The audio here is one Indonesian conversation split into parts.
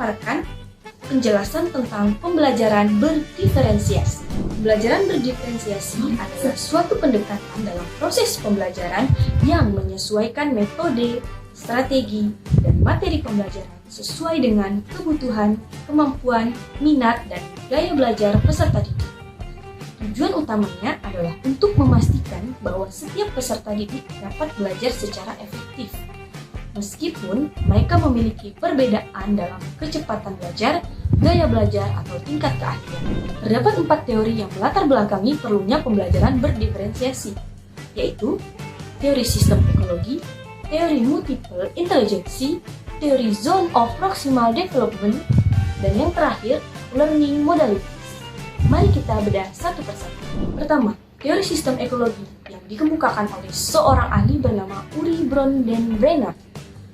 memaparkan penjelasan tentang pembelajaran berdiferensiasi. Pembelajaran berdiferensiasi adalah suatu pendekatan dalam proses pembelajaran yang menyesuaikan metode, strategi, dan materi pembelajaran sesuai dengan kebutuhan, kemampuan, minat, dan gaya belajar peserta didik. Tujuan utamanya adalah untuk memastikan bahwa setiap peserta didik dapat belajar secara efektif. Meskipun mereka memiliki perbedaan dalam kecepatan belajar, gaya belajar, atau tingkat keahlian. Terdapat 4 teori yang melatar belakangi perlunya pembelajaran berdiferensiasi, yaitu teori sistem ekologi, teori multiple intelligence, teori zone of proximal development, dan yang terakhir, learning modalities. Mari kita bedah satu persatu. Pertama, teori sistem ekologi yang dikemukakan oleh seorang ahli bernama Uri Brondenbrenner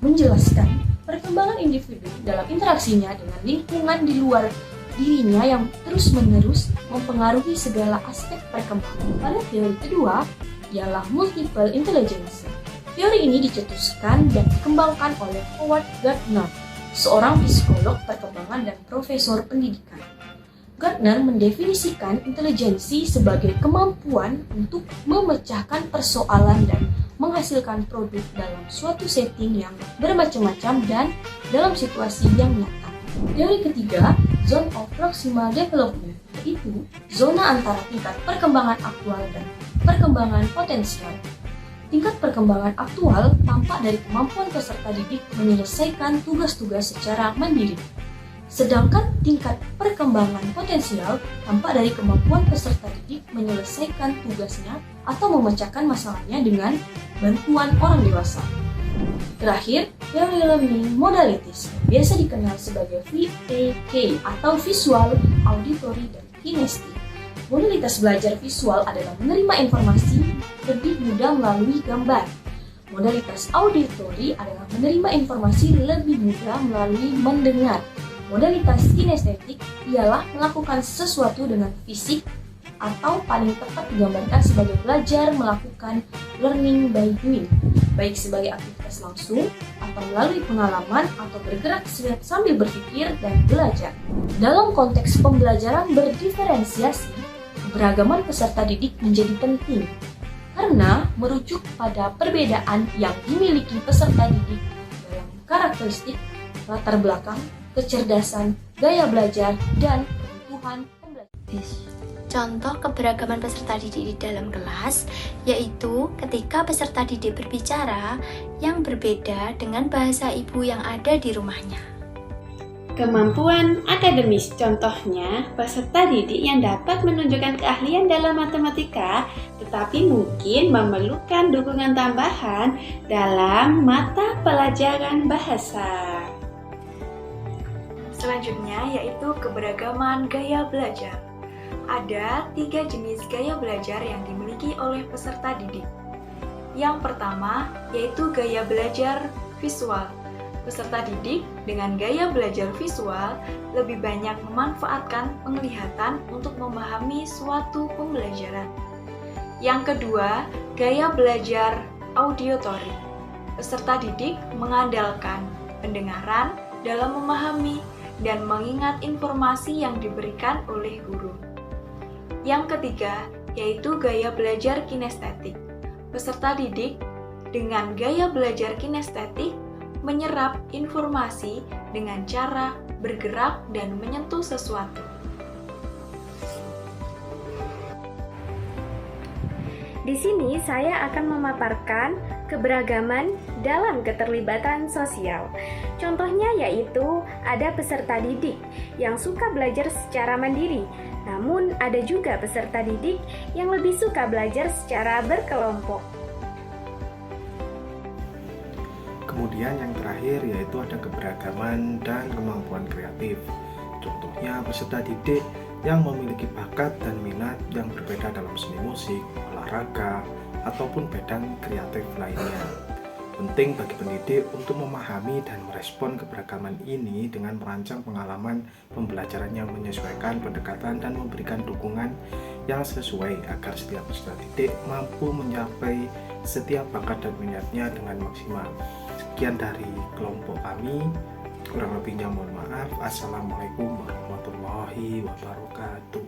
menjelaskan perkembangan individu dalam interaksinya dengan lingkungan di luar dirinya yang terus-menerus mempengaruhi segala aspek perkembangan. Pada teori kedua, ialah multiple intelligence. Teori ini dicetuskan dan dikembangkan oleh Howard Gardner, seorang psikolog perkembangan dan profesor pendidikan. Gardner mendefinisikan intelijensi sebagai kemampuan untuk memecahkan persoalan dan menghasilkan produk dalam suatu setting yang bermacam-macam dan dalam situasi yang nyata. Teori ketiga, zone of proximal development, yaitu zona antara tingkat perkembangan aktual dan perkembangan potensial. Tingkat perkembangan aktual tampak dari kemampuan peserta didik menyelesaikan tugas-tugas secara mandiri. Sedangkan tingkat perkembangan potensial tampak dari kemampuan peserta didik menyelesaikan tugasnya atau memecahkan masalahnya dengan bantuan orang dewasa. Terakhir, teori learning modalities, biasa dikenal sebagai VAK atau visual, auditory, dan kinestik. Modalitas belajar visual adalah menerima informasi lebih mudah melalui gambar. Modalitas auditory adalah menerima informasi lebih mudah melalui mendengar. Modalitas kinestetik ialah melakukan sesuatu dengan fisik atau paling tepat digambarkan sebagai belajar melakukan learning by doing, baik sebagai aktivitas langsung atau melalui pengalaman atau bergerak sambil berpikir dan belajar. Dalam konteks pembelajaran berdiferensiasi, keberagaman peserta didik menjadi penting karena merujuk pada perbedaan yang dimiliki peserta didik dalam karakteristik, latar belakang, kecerdasan, gaya belajar, dan kebutuhan pembelajaran. Contoh keberagaman peserta didik di dalam kelas yaitu ketika peserta didik berbicara yang berbeda dengan bahasa ibu yang ada di rumahnya. Kemampuan akademis, contohnya peserta didik yang dapat menunjukkan keahlian dalam matematika tetapi mungkin memerlukan dukungan tambahan dalam mata pelajaran bahasa. Selanjutnya yaitu keberagaman gaya belajar. Ada 3 jenis gaya belajar yang dimiliki oleh peserta didik. Yang pertama yaitu gaya belajar visual. Peserta didik dengan gaya belajar visual lebih banyak memanfaatkan penglihatan untuk memahami suatu pembelajaran. Yang kedua, gaya belajar auditory. Peserta didik mengandalkan pendengaran dalam memahami dan mengingat informasi yang diberikan oleh guru. Yang ketiga, yaitu gaya belajar kinestetik. Peserta didik dengan gaya belajar kinestetik menyerap informasi dengan cara bergerak dan menyentuh sesuatu. Di sini saya akan memaparkan keberagaman dalam keterlibatan sosial. Contohnya yaitu ada peserta didik yang suka belajar secara mandiri, namun ada juga peserta didik yang lebih suka belajar secara berkelompok. Kemudian yang terakhir yaitu ada keberagaman dan kemampuan kreatif. Contohnya peserta didik yang memiliki bakat dan minat yang berbeda dalam seni musik, olahraga, ataupun bidang kreatif lainnya. Penting bagi pendidik untuk memahami dan merespon keberagaman ini dengan merancang pengalaman pembelajaran yang menyesuaikan pendekatan dan memberikan dukungan yang sesuai agar setiap peserta didik mampu mencapai setiap bakat dan minatnya dengan maksimal. Sekian dari kelompok kami. Kurang lebihnya mohon maaf. Assalamualaikum warahmatullahi wabarakatuh.